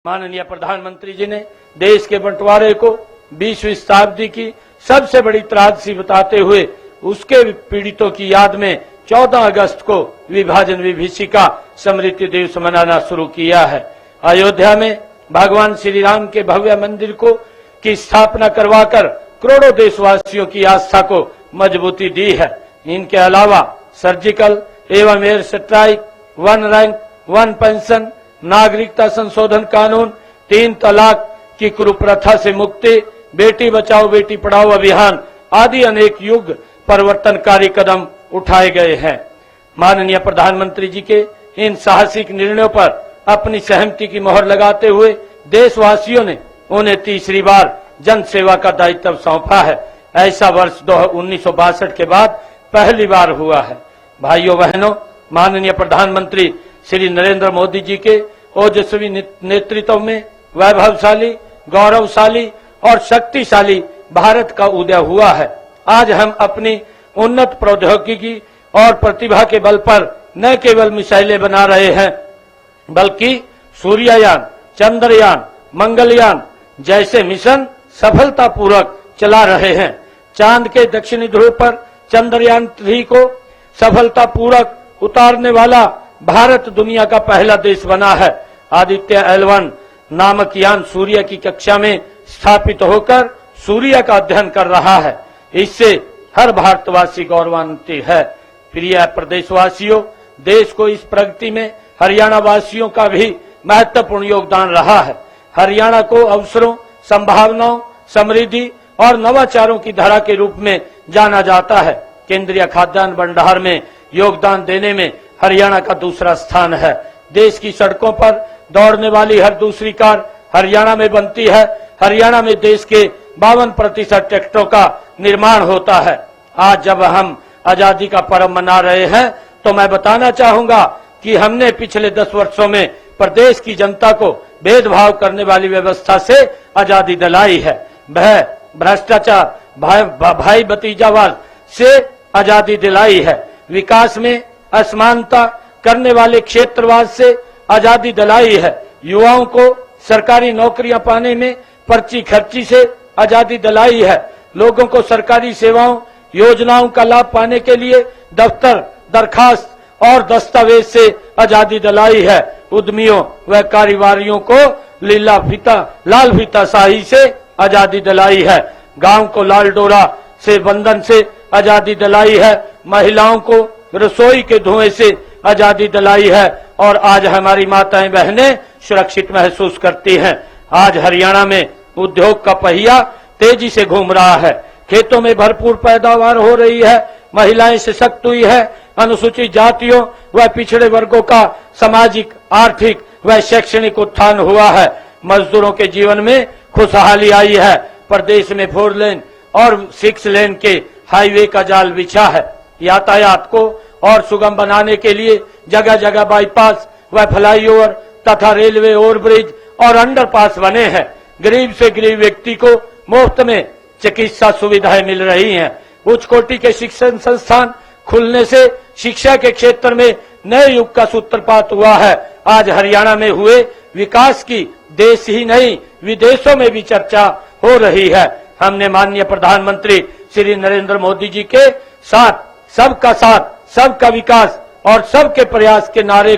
माननीय प्रधानमंत्री जी ने देश के बंटवारे को 20वीं शताब्दी की सबसे बड़ी त्रासदी बताते हुए उसके पीड़ितों की याद में 14 अगस्त को विभाजन विभीषिका स्मृति दिवस मनाना शुरू किया है। अयोध्या में भगवान श्री राम के भव्य मंदिर की स्थापना करवाकर करोड़ों देशवासियों की आस्था को मजबूती दी है। इनके अलावा सर्जिकल एवं air strike, one rank one pension, नागरिकता संशोधन कानून, 3 तलाक की कुप्रथा से मुक्ति, बेटी बचाओ बेटी पढ़ाओ अभियान आदि अनेक युग परिवर्तनकारी कदम उठाए गए हैं। माननीय प्रधानमंत्री जी के इन साहसिक निर्णयों पर अपनी सहमति की मोहर लगाते हुए देशवासियों ने उन्हें तीसरी बार जन सेवा का दायित्व सौंपा है। ऐसा वर्ष 1962 के बाद पहली बार हुआ है। भाइयों बहनों, माननीय प्रधानमंत्री श्री नरेंद्र मोदी जी के ओजस्वी नेतृत्व में वैभवशाली, गौरवशाली और शक्तिशाली भारत का उदय हुआ है। आज हम अपनी उन्नत प्रौद्योगिकी और प्रतिभा के बल पर न केवल मिसाइलें बना रहे हैं, बल्कि सूर्ययान, चंद्रयान, मंगलयान जैसे मिशन सफलतापूर्वक चला रहे हैं। चांद के दक्षिणी ध्रुव पर चंद्रयान 3 को सफलतापूर्वक उतारने वाला भारत दुनिया का पहला देश बना है। आदित्य L1 नामक यान सूर्य की कक्षा में स्थापित होकर सूर्य का अध्ययन कर रहा है। इससे हर भारतवासी गौरवान्वित है। प्रिय प्रदेशवासियों, देश को इस प्रगति में हरियाणा वासियों का भी महत्वपूर्ण योगदान रहा है। हरियाणा को अवसरों, संभावनाओं, समृद्धि और नवाचारों की धरा के रूप में जाना जाता है। केंद्रीय खाद्यान्न भंडार में योगदान देने में हरियाणा का दूसरा स्थान है। देश की सड़कों पर दौड़ने वाली हर दूसरी कार हरियाणा में बनती है। हरियाणा में देश के 52% ट्रैक्टरों का निर्माण होता है। आज जब हम आजादी का पर्व मना रहे हैं तो मैं बताना चाहूंगा कि हमने पिछले 10 वर्षों में प्रदेश की जनता को भेदभाव करने वाली व्यवस्था से आजादी दिलाई है। वह भ्रष्टाचार, भाई भतीजावाद से आजादी दिलाई है। विकास में असमानता करने वाले क्षेत्रवाद से आजादी दिलाई है। युवाओं को सरकारी नौकरियां पाने में पर्ची खर्ची से आजादी दिलाई है। लोगों को सरकारी सेवाओं, योजनाओं का लाभ पाने के लिए दफ्तर, दरखास्त और दस्तावेज से आजादी दिलाई है। उद्यमियों व कारोबारियों को लाल फीता शाही से आजादी दिलाई है। गांव को लाल डोरा से बंधन से आजादी दिलाई है। महिलाओं को रसोई के धुएं से आजादी दिलाई है और आज हमारी माताएं बहनें सुरक्षित महसूस करती हैं। आज हरियाणा में उद्योग का पहिया तेजी से घूम रहा है। खेतों में भरपूर पैदावार हो रही है। महिलाएं सशक्त हुई है। अनुसूचित जातियों व पिछड़े वर्गों का सामाजिक, आर्थिक व शैक्षणिक उत्थान हुआ है। मजदूरों के जीवन में खुशहाली आई है। प्रदेश में 4 लेन और 6 लेन के हाईवे का जाल बिछा है। यातायात को और सुगम बनाने के लिए जगह जगह बाईपास व फ्लाईओवर तथा रेलवे ओवरब्रिज और अंडरपास बने हैं। गरीब से गरीब व्यक्ति को मुफ्त में चिकित्सा सुविधाएं मिल रही हैं। उच्च कोटि के शिक्षण संस्थान खुलने से शिक्षा के क्षेत्र में नए युग का सूत्रपात हुआ है। आज हरियाणा में हुए विकास की देश ही नहीं विदेशों में भी चर्चा हो रही है। हमने माननीय प्रधानमंत्री श्री नरेंद्र मोदी जी के साथ सबका विकास और सबके प्रयास के नारे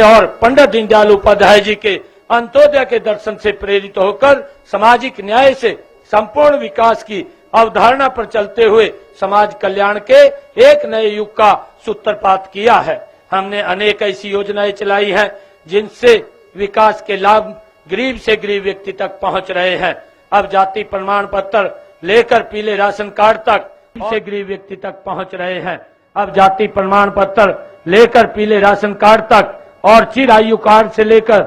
और पंडित दीनदयाल उपाध्याय जी के अंत्योदय के दर्शन से प्रेरित होकर सामाजिक न्याय से संपूर्ण विकास की अवधारणा पर चलते हुए समाज कल्याण के एक नए युग का सूत्रपात किया है। हमने अनेक ऐसी योजनाएं चलाई हैं जिनसे विकास के लाभ गरीब से गरीब व्यक्ति तक पहुंच रहे हैं। अब जाति प्रमाण पत्र लेकर पीले राशन कार्ड तक से गरीब व्यक्ति तक पहुंच रहे हैं। अब जाति प्रमाण पत्र लेकर पीले राशन कार्ड तक और चिरायु कार्ड से लेकर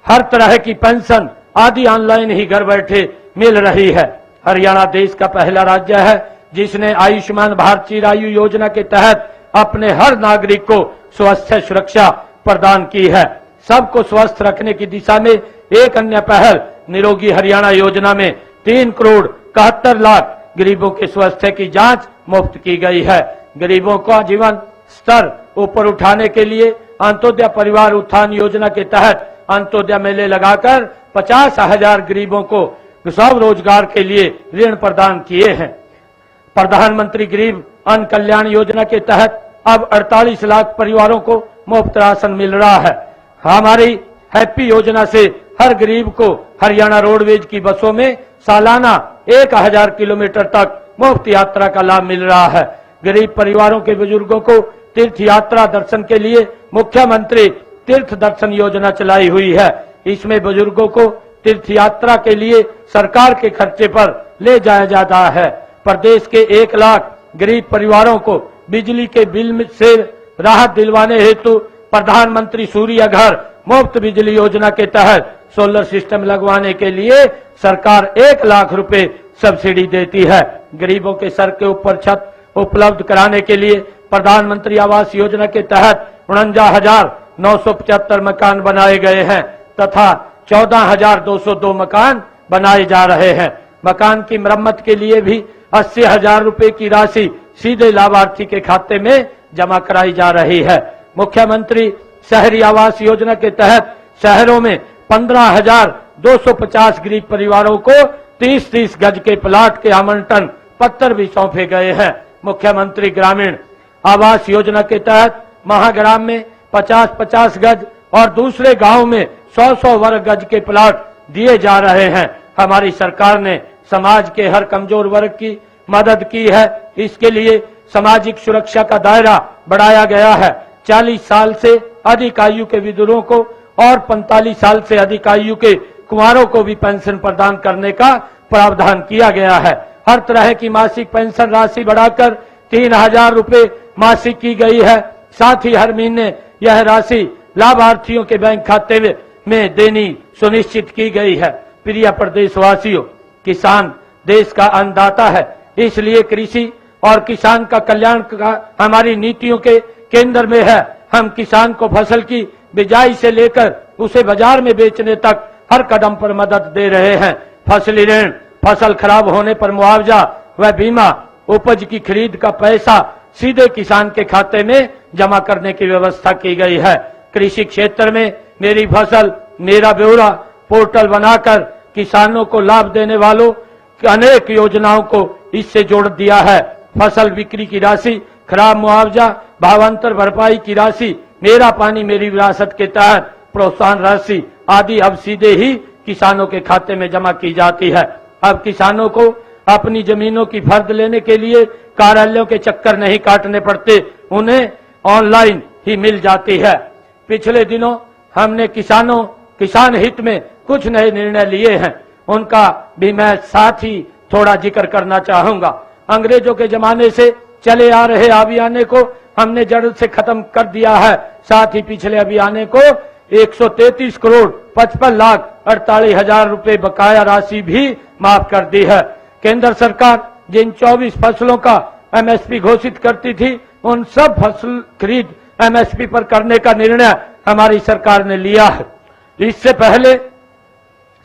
हर तरह की पेंशन आदि ऑनलाइन ही घर बैठे मिल रही है। हरियाणा देश का पहला राज्य है जिसने आयुष्मान भारत चिरायु योजना के तहत अपने हर नागरिक को स्वास्थ्य सुरक्षा प्रदान की है। सबको स्वस्थ रखने की दिशा में एक अन्य पहल निरोगी हरियाणा योजना में 3 करोड़ 71 लाख गरीबों के स्वास्थ्य की जांच मुफ्त की गई है। गरीबों का जीवन स्तर ऊपर उठाने के लिए अंत्योदय परिवार उत्थान योजना के तहत अंत्योदय मेले लगाकर 50,000 गरीबों को स्वरोजगार के लिए ऋण प्रदान किए हैं। प्रधानमंत्री गरीब अन्न कल्याण योजना के तहत अब 48 लाख परिवारों को मुफ्त राशन मिल रहा है। हमारी हैप्पी योजना से हर गरीब को हरियाणा रोडवेज की बसों में सालाना 1000 किलोमीटर तक मुफ्त यात्रा का लाभ मिल रहा है। गरीब परिवारों के बुजुर्गों को तीर्थ यात्रा दर्शन के लिए मुख्यमंत्री तीर्थ दर्शन योजना चलाई हुई है। इसमें बुजुर्गों को तीर्थ यात्रा के लिए सरकार के खर्चे पर ले जाया जाता है। प्रदेश के 1 लाख गरीब परिवारों को बिजली के बिल से राहत दिलवाने हेतु प्रधानमंत्री सूर्य घर मुफ्त बिजली योजना के तहत सोलर सिस्टम लगवाने के लिए सरकार 1 लाख रुपए सब्सिडी देती है। गरीबों के सर के ऊपर छत उपलब्ध कराने के लिए प्रधानमंत्री आवास योजना के तहत 49,975 मकान बनाए गए हैं तथा 14,202 मकान बनाए जा रहे हैं। मकान की मरम्मत के लिए भी 80,000 रुपए की राशि सीधे लाभार्थी के खाते में जमा कराई जा रही है। मुख्यमंत्री शहरी आवास योजना के तहत शहरों में 15,250 गरीब परिवारों को 30-30 गज के प्लाट के आवंटन पत्र भी सौंपे गए हैं। मुख्यमंत्री ग्रामीण आवास योजना के तहत महाग्राम में 50-50 गज और दूसरे गांव में 100-100 वर्ग गज के प्लाट दिए जा रहे हैं। हमारी सरकार ने समाज के हर कमजोर वर्ग की मदद की है। इसके लिए सामाजिक सुरक्षा का दायरा बढ़ाया गया है। 40 साल से अधिक आयु के विधुरों को और 45 साल से अधिक आयु के कुंवारों को भी पेंशन प्रदान करने का प्रावधान किया गया है। हर तरह की मासिक पेंशन राशि बढ़ाकर 3,000 रुपए मासिक की गई है। साथ ही हर महीने यह राशि लाभार्थियों के बैंक खाते में देनी सुनिश्चित की गई है। प्रिय प्रदेशवासियों, किसान देश का अन्नदाता है, इसलिए कृषि और किसान का कल्याण का हमारी नीतियों के केंद्र में है। हम किसान को फसल की बिजाई से लेकर उसे बाजार में बेचने तक हर कदम पर मदद दे रहे हैं। फसली ऋण, फसल खराब होने पर मुआवजा व बीमा, उपज की खरीद का पैसा सीधे किसान के खाते में जमा करने की व्यवस्था की गई है। कृषि क्षेत्र में मेरी फसल मेरा ब्यौरा पोर्टल बनाकर किसानों को लाभ देने वालों की अनेक योजनाओं को इससे जोड़ दिया है। फसल बिक्री की राशि, खराब मुआवजा, भावांतर भरपाई की राशि, मेरा पानी मेरी विरासत के तहत प्रोत्साहन राशि आदि अब सीधे ही किसानों के खाते में जमा की जाती है। अब किसानों को अपनी जमीनों की फर्द लेने के लिए कार्यालयों के चक्कर नहीं काटने पड़ते, उन्हें ऑनलाइन ही मिल जाती है। पिछले दिनों हमने किसान हित में कुछ नए निर्णय लिए हैं, उनका भी मैं साथ ही थोड़ा जिक्र करना चाहूंगा। अंग्रेजों के जमाने से चले आ रहे अभियान को हमने जड़ से खत्म कर दिया है। साथ ही पिछले अभियान को 133 करोड़ 55 लाख 48 हजार रुपए बकाया राशि भी माफ कर दी है। केंद्र सरकार जिन 24 फसलों का एमएसपी घोषित करती थी, उन सब फसल खरीद एमएसपी पर करने का निर्णय हमारी सरकार ने लिया है। इससे पहले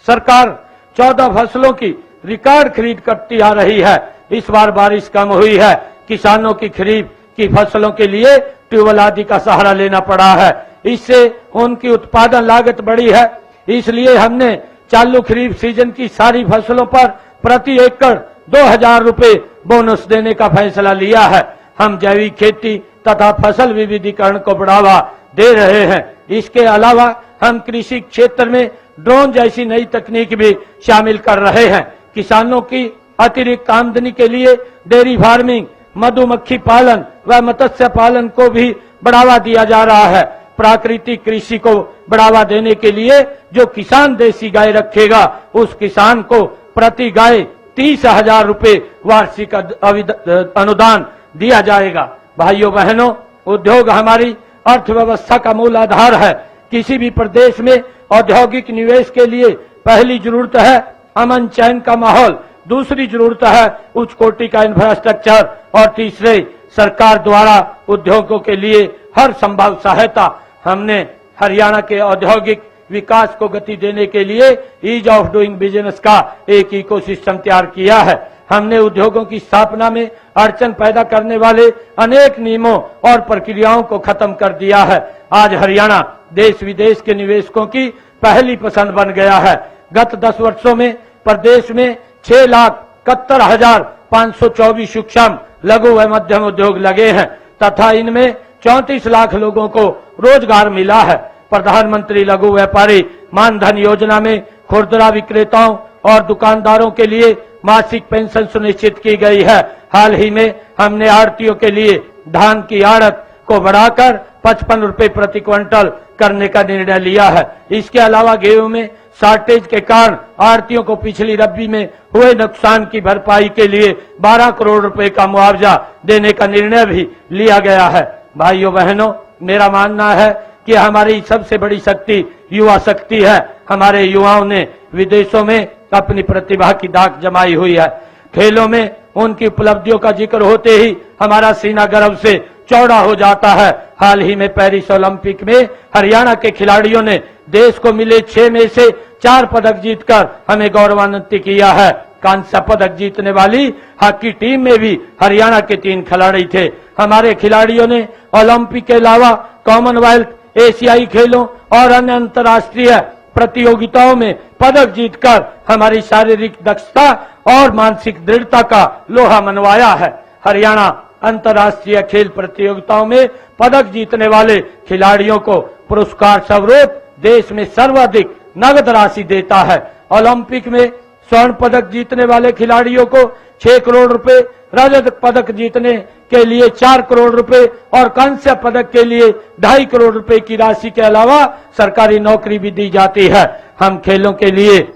सरकार 14 फसलों की रिकॉर्ड खरीद करती आ रही है। इस बार बारिश कम हुई है, किसानों की खरीद की फसलों के लिए ट्यूबवेल आदि का सहारा लेना पड़ा है। इससे उनकी उत्पादन लागत बढ़ी है। इसलिए हमने चालू खरीफ सीजन की सारी फसलों पर प्रति एकड़ 2,000 रुपए बोनस देने का फैसला लिया है। हम जैविक खेती तथा फसल विविधीकरण को बढ़ावा दे रहे हैं। इसके अलावा हम कृषि क्षेत्र में ड्रोन जैसी नई तकनीक भी शामिल कर रहे हैं। किसानों की अतिरिक्त आमदनी के लिए डेयरी फार्मिंग, मधुमक्खी पालन व मत्स्य पालन को भी बढ़ावा दिया जा रहा है। प्राकृतिक कृषि को बढ़ावा देने के लिए जो किसान देसी गाय रखेगा, उस किसान को प्रति गाय 30,000 रुपए वार्षिक अनुदान दिया जाएगा। भाइयों बहनों, उद्योग हमारी अर्थव्यवस्था का मूल आधार है। किसी भी प्रदेश में औद्योगिक निवेश के लिए पहली जरूरत है अमन चैन का माहौल, दूसरी जरूरत है उच्च कोटि का इंफ्रास्ट्रक्चर और तीसरे सरकार द्वारा उद्योगों के लिए हर संभव सहायता। हमने हरियाणा के औद्योगिक विकास को गति देने के लिए ईज ऑफ डूइंग बिजनेस का एक इकोसिस्टम तैयार किया है। हमने उद्योगों की स्थापना में अड़चन पैदा करने वाले अनेक नियमों और प्रक्रियाओं को खत्म कर दिया है। आज हरियाणा देश विदेश के निवेशकों की पहली पसंद बन गया है। गत 10 वर्षों में प्रदेश में 6,71,524 सूक्ष्म लघु व मध्यम उद्योग लगे हैं तथा इनमें 34 लाख लोगों को रोजगार मिला है। प्रधानमंत्री लघु व्यापारी मानधन योजना में खुदरा विक्रेताओं और दुकानदारों के लिए मासिक पेंशन सुनिश्चित की गई है। हाल ही में हमने आढ़तियों के लिए धान की आड़त को बढ़ाकर 55 रुपए प्रति क्विंटल करने का निर्णय लिया है। इसके अलावा गेहूं में शॉर्टेज के कारण आढ़तियों को पिछली रबी में हुए नुकसान की भरपाई के लिए 12 करोड़ रुपए का मुआवजा देने का निर्णय भी लिया गया है। भाइयों बहनों, मेरा मानना है कि हमारी सबसे बड़ी शक्ति युवा शक्ति है। हमारे युवाओं ने विदेशों में अपनी प्रतिभा की दाक जमाई हुई है। खेलों में उनकी उपलब्धियों का जिक्र होते ही हमारा सीना गर्व से चौड़ा हो जाता है। हाल ही में पेरिस ओलंपिक में हरियाणा के खिलाड़ियों ने देश को मिले 6 में से 4 पदक जीतकर हमें गौरवान्वित किया है। कांस्य पदक जीतने वाली हॉकी टीम में भी हरियाणा के 3 खिलाड़ी थे। हमारे खिलाड़ियों ने ओलंपिक के अलावा कॉमनवेल्थ, एशियाई खेलों और अन्य अंतर्राष्ट्रीय प्रतियोगिताओं में पदक जीतकर हमारी शारीरिक दक्षता और मानसिक दृढ़ता का लोहा मनवाया है। हरियाणा अंतर्राष्ट्रीय खेल प्रतियोगिताओं में पदक जीतने वाले खिलाड़ियों को पुरस्कार स्वरूप देश में सर्वाधिक नगद राशि देता है। ओलंपिक में स्वर्ण पदक जीतने वाले खिलाड़ियों को 6 करोड़ रुपए, रजत पदक जीतने के लिए 4 करोड़ रुपए और कांस्य पदक के लिए 2.5 करोड़ रुपए की राशि के अलावा सरकारी नौकरी भी दी जाती है। हम खेलों के लिए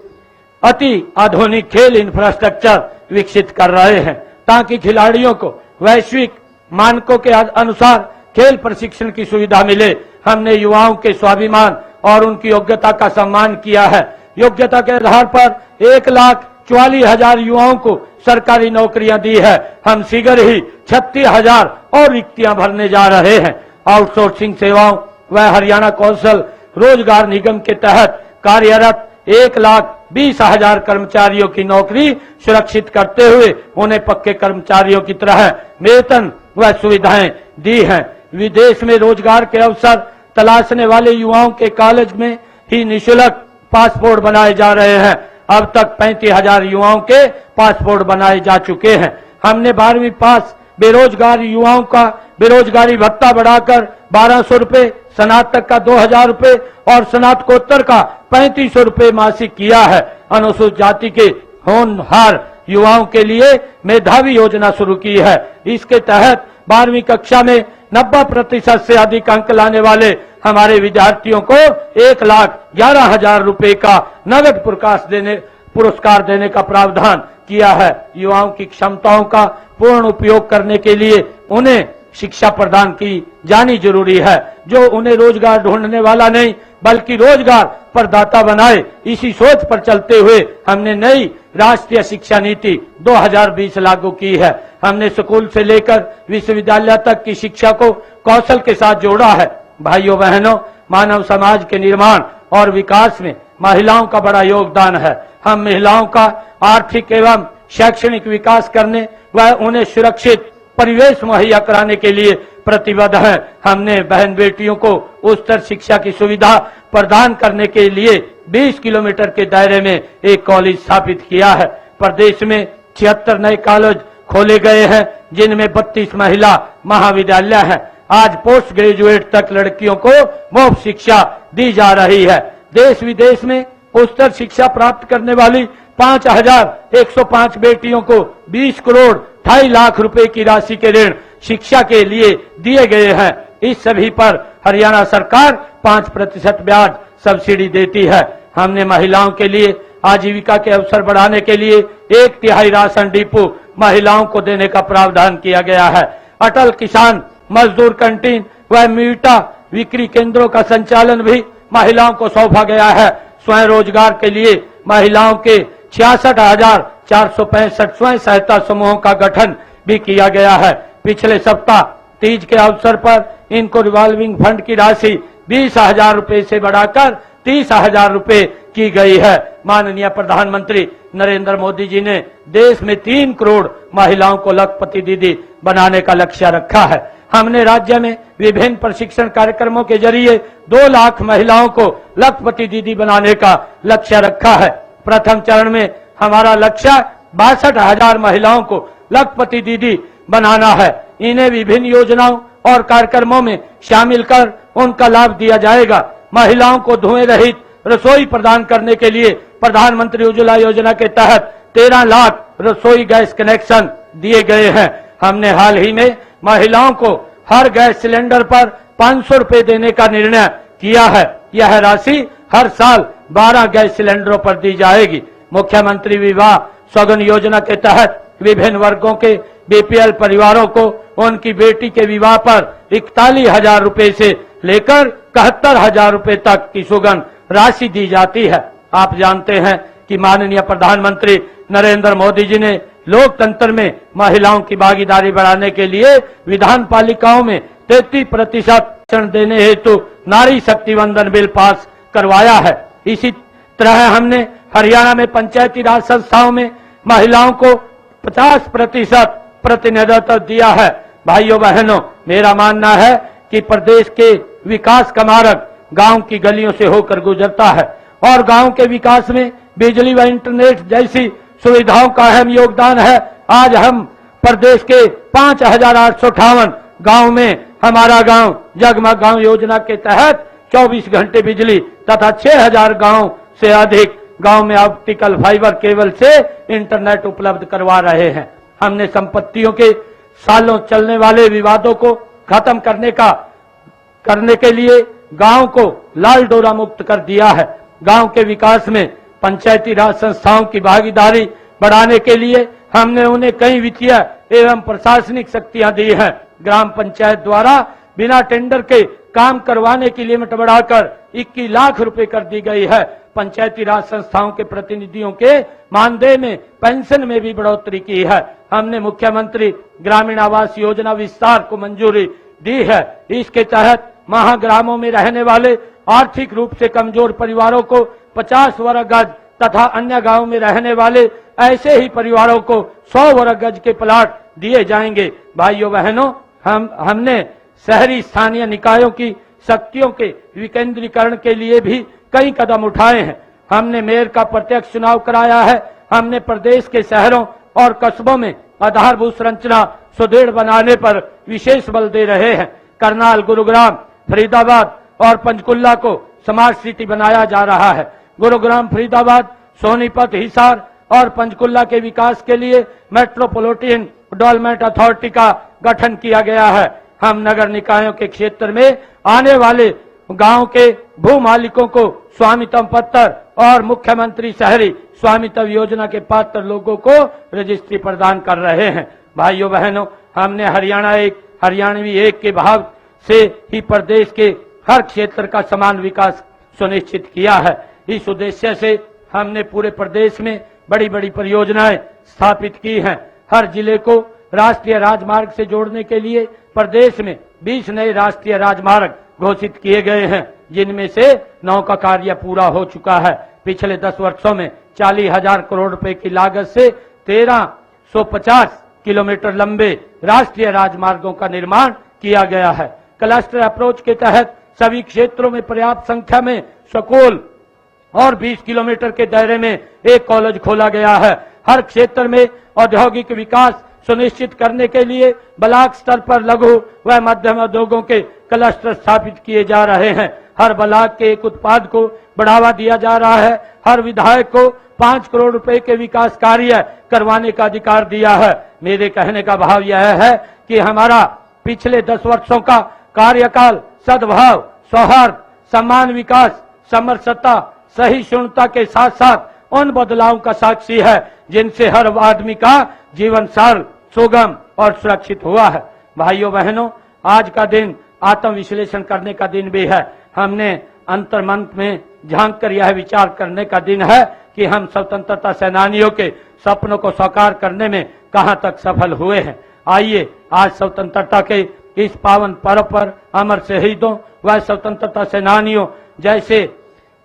अति आधुनिक खेल इंफ्रास्ट्रक्चर विकसित कर रहे हैं ताकि खिलाड़ियों को वैश्विक मानकों के अनुसार खेल प्रशिक्षण की सुविधा मिले। हमने युवाओं के स्वाभिमान और उनकी योग्यता का सम्मान किया है। योग्यता के आधार पर 1,44,000 युवाओं को सरकारी नौकरियां दी है। हम शीघ्र ही 36,000 और रिक्तियां भरने जा रहे हैं। आउटसोर्सिंग सेवाओं व हरियाणा कौशल रोजगार निगम के तहत कार्यरत 1,20,000 कर्मचारियों की नौकरी सुरक्षित करते हुए उन्हें पक्के कर्मचारियों की तरह वेतन व सुविधाएं दी हैं। विदेश में रोजगार के अवसर तलाशने वाले युवाओं के कॉलेज में ही निःशुल्क पासपोर्ट बनाए जा रहे हैं। अब तक 35,000 युवाओं के पासपोर्ट बनाए जा चुके हैं। हमने 12वीं पास बेरोजगार युवाओं का बेरोजगारी भत्ता बढ़ाकर 1,200 रुपए, स्नातक का 2,000 रुपए और स्नातकोत्तर का 3,500 रुपए मासिक किया है। अनुसूचित जाति के होनहार युवाओं के लिए मेधावी योजना शुरू की है। इसके तहत 12वीं कक्षा में 90% से अधिक अंक लाने वाले हमारे विद्यार्थियों को 1,11,000 रुपए का नगद पुरस्कार देने का प्रावधान किया है। युवाओं की क्षमताओं का पूर्ण उपयोग करने के लिए उन्हें शिक्षा प्रदान की जानी जरूरी है, जो उन्हें रोजगार ढूंढने वाला नहीं बल्कि रोजगार प्रदाता बनाए। इसी सोच पर चलते हुए हमने नई राष्ट्रीय शिक्षा नीति 2020 लागू की है। हमने स्कूल से लेकर विश्वविद्यालय तक की शिक्षा को कौशल के साथ जोड़ा है। भाइयों बहनों, मानव समाज के निर्माण और विकास में महिलाओं का बड़ा योगदान है। हम महिलाओं का आर्थिक एवं शैक्षणिक विकास करने व उन्हें सुरक्षित परिवेश मुहैया कराने के लिए प्रतिबद्ध हैं। हमने बहन बेटियों को उच्चतर शिक्षा की सुविधा प्रदान करने के लिए 20 किलोमीटर के दायरे में एक कॉलेज स्थापित किया है। प्रदेश में 76 नए कॉलेज खोले गए हैं, जिनमें 32 महिला महाविद्यालय हैं। आज पोस्ट ग्रेजुएट तक लड़कियों को मुफ्त शिक्षा दी जा रही है। देश विदेश में उच्चतर शिक्षा प्राप्त करने वाली 5,105 बेटियों को 20 करोड़ 2.5 लाख रुपए की राशि के ऋण शिक्षा के लिए दिए गए हैं। इस सभी पर हरियाणा सरकार 5% ब्याज सब्सिडी देती है। हमने महिलाओं के लिए आजीविका के अवसर बढ़ाने के लिए 1/3 राशन डिपो महिलाओं को देने का प्रावधान किया गया है। अटल किसान मजदूर कैंटीन व मीठा बिक्री केंद्रों का संचालन भी महिलाओं को सौंपा गया है। स्वयं रोजगार के लिए महिलाओं के 66,465 स्वयं सहायता समूहों का गठन भी किया गया है। पिछले सप्ताह तीज के अवसर पर इनको रिवॉल्विंग फंड की राशि 20,000 रुपए से बढ़ाकर 30,000 रुपए की गई है। माननीय प्रधानमंत्री नरेंद्र मोदी जी ने देश में 3 करोड़ महिलाओं को लखपति दीदी बनाने का लक्ष्य रखा है। हमने राज्य में विभिन्न प्रशिक्षण कार्यक्रमों के जरिए 2 लाख महिलाओं को लखपति दीदी बनाने का लक्ष्य रखा है। प्रथम चरण में हमारा लक्ष्य 62,000 महिलाओं को लखपति दीदी बनाना है। इन्हें विभिन्न योजनाओं और कार्यक्रमों में शामिल कर उनका लाभ दिया जाएगा। महिलाओं को धुएं रहित रसोई प्रदान करने के लिए प्रधानमंत्री उज्ज्वला योजना के तहत 13 लाख रसोई गैस कनेक्शन दिए गए हैं। हमने हाल ही में महिलाओं को हर गैस सिलेंडर पर 500 रुपए देने का निर्णय किया है। यह राशि हर साल 12 गैस सिलेंडरों पर दी जाएगी। मुख्यमंत्री विवाह सौगन योजना के तहत विभिन्न वर्गों के बीपीएल परिवारों को उनकी बेटी के विवाह पर 41,000 रुपए से लेकर 71,000 रुपए तक की सुगन राशि दी जाती है। आप जानते हैं कि माननीय प्रधानमंत्री नरेंद्र मोदी जी ने लोकतंत्र में महिलाओं की भागीदारी बढ़ाने के लिए विधान पालिकाओं में 33% देने हेतु नारी शक्ति वंदन बिल पास करवाया है। इसी तरह हमने हरियाणा में पंचायती राज संस्थाओं में महिलाओं को 50% प्रतिनिधित्व दिया है। भाइयों बहनों, मेरा मानना है कि प्रदेश के विकास का मार्ग गांव की गलियों से होकर गुजरता है और गांव के विकास में बिजली व इंटरनेट जैसी सुविधाओं का अहम योगदान है। आज हम प्रदेश के 5,858 गांव में हमारा गांव जगमग गांव योजना के तहत 24 घंटे बिजली तथा 6,000 गांव से अधिक गांव में ऑप्टिकल फाइबर केबल से इंटरनेट उपलब्ध करवा रहे हैं। हमने संपत्तियों के सालों चलने वाले विवादों को खत्म करने के लिए गांव को लाल डोरा मुक्त कर दिया है। गांव के विकास में पंचायती राज संस्थाओं की भागीदारी बढ़ाने के लिए हमने उन्हें कई वित्तीय एवं प्रशासनिक शक्तियां दी हैं। ग्राम पंचायत द्वारा बिना टेंडर के काम करवाने की लिमिट बढ़ाकर 21 लाख रुपए कर दी गई है। पंचायती राज संस्थाओं के प्रतिनिधियों के मानदेय में पेंशन में भी बढ़ोतरी की है। हमने मुख्यमंत्री ग्रामीण आवास योजना विस्तार को मंजूरी दी है। इसके तहत महाग्रामों में रहने वाले आर्थिक रूप से कमजोर परिवारों को 50 वर्ग गज तथा अन्य गांवों में रहने वाले ऐसे ही परिवारों को 100 वर्ग गज के प्लाट दिए जाएंगे। भाइयों बहनों, हमने शहरी स्थानीय निकायों की शक्तियों के विकेंद्रीकरण के लिए भी कई कदम उठाए हैं। हमने मेयर का प्रत्यक्ष चुनाव कराया है। हमने प्रदेश के शहरों और कस्बों में आधारभूत संरचना सुदृढ़ बनाने पर विशेष बल दे रहे हैं। करनाल, गुरुग्राम, फरीदाबाद और पंचकुला को स्मार्ट सिटी बनाया जा रहा है। गुरुग्राम, फरीदाबाद, सोनीपत, हिसार और पंचकुला के विकास के लिए मेट्रोपॉलिटन डेवलपमेंट अथॉरिटी का गठन किया गया है। हम नगर निकायों के क्षेत्र में आने वाले गांव के भू मालिकों को स्वामित्व पत्र और मुख्यमंत्री शहरी स्वामित्व योजना के पात्र लोगों को रजिस्ट्री प्रदान कर रहे हैं। भाइयों बहनों, हमने हरियाणवी एक के भाव से ही प्रदेश के हर क्षेत्र का समान विकास सुनिश्चित किया है। इस उद्देश्य से हमने पूरे प्रदेश में बड़ी बड़ी परियोजनाएं स्थापित की हैं। हर जिले को राष्ट्रीय राजमार्ग से जोड़ने के लिए प्रदेश में 20 नए राष्ट्रीय राजमार्ग घोषित किए गए हैं, जिनमें से 9 का कार्य पूरा हो चुका है। पिछले 10 वर्षों में 40,000 करोड़ रुपए की लागत से 1350 किलोमीटर लंबे राष्ट्रीय राजमार्गों का निर्माण किया गया है। क्लस्टर अप्रोच के तहत सभी क्षेत्रों में पर्याप्त संख्या में स्कूल और 20 किलोमीटर के दायरे में एक कॉलेज खोला गया है। हर क्षेत्र में औद्योगिक विकास सुनिश्चित करने के लिए ब्लॉक स्तर पर लघु व मध्यम उद्योगों के क्लस्टर स्थापित किए जा रहे हैं। हर ब्लॉक के एक उत्पाद को बढ़ावा दिया जा रहा है। हर विधायक को 5 करोड़ रुपए के विकास कार्य करवाने का अधिकार दिया है। मेरे कहने का भाव यह है कि हमारा पिछले 10 वर्षों का कार्यकाल सद्भाव, सौहार्द, समान विकास, समरसता, सहिष्णुता के साथ साथ उन बदलावों का साक्षी है जिनसे हर आदमी का जीवन सरल, सुगम और सुरक्षित हुआ है। भाइयों बहनों, आज का दिन आत्म विश्लेषण करने का दिन भी है। हमने अंतर्मन में झांक कर यह विचार करने का दिन है कि हम स्वतंत्रता सेनानियों के सपनों को साकार करने में कहां तक सफल हुए हैं। आइए आज स्वतंत्रता के इस पावन पर्व पर अमर शहीदों व स्वतंत्रता सेनानियों जैसे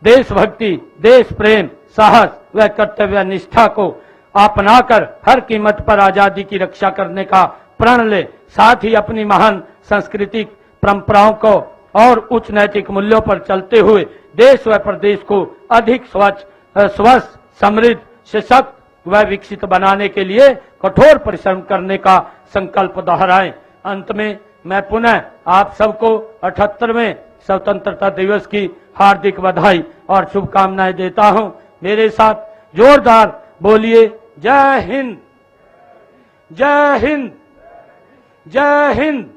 देशभक्ति, देश प्रेम, साहस व कर्तव्य निष्ठा को अपनाकर हर कीमत पर आजादी की रक्षा करने का प्रण ले, साथ ही अपनी महान सांस्कृतिक परंपराओं को और उच्च नैतिक मूल्यों पर चलते हुए देश व प्रदेश को अधिक स्वच्छ, स्वस्थ, समृद्ध, सशक्त व विकसित बनाने के लिए कठोर परिश्रम करने का संकल्प दोहराएं। अंत में मैं पुनः आप सबको 78वें स्वतंत्रता दिवस की हार्दिक बधाई और शुभकामनाएं देता हूं। मेरे साथ जोरदार बोलिए, जय हिंद, जय हिंद, जय हिंद।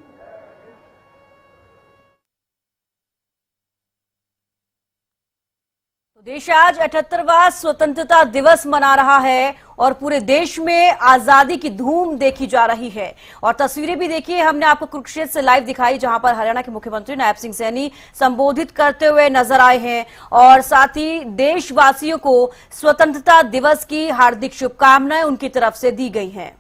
देश आज 78वां स्वतंत्रता दिवस मना रहा है और पूरे देश में आजादी की धूम देखी जा रही है। और तस्वीरें भी देखिए, हमने आपको कुरुक्षेत्र से लाइव दिखाई, जहां पर हरियाणा के मुख्यमंत्री नायब सिंह सैनी संबोधित करते हुए नजर आए हैं और साथ ही देशवासियों को स्वतंत्रता दिवस की हार्दिक शुभकामनाएं उनकी तरफ से दी गई हैं।